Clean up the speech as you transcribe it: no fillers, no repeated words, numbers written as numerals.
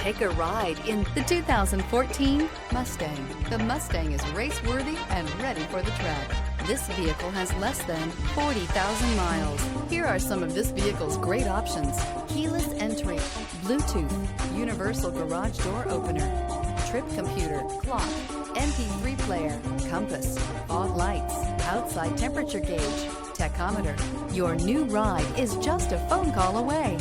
Take a ride in the 2014 Mustang. The Mustang is race-worthy and ready for the track. This vehicle has less than 40,000 miles. Here are some of this vehicle's great options: keyless entry, Bluetooth, universal garage door opener, trip computer, clock, MP3 player, compass, fog lights, outside temperature gauge, tachometer. Your new ride is just a phone call away.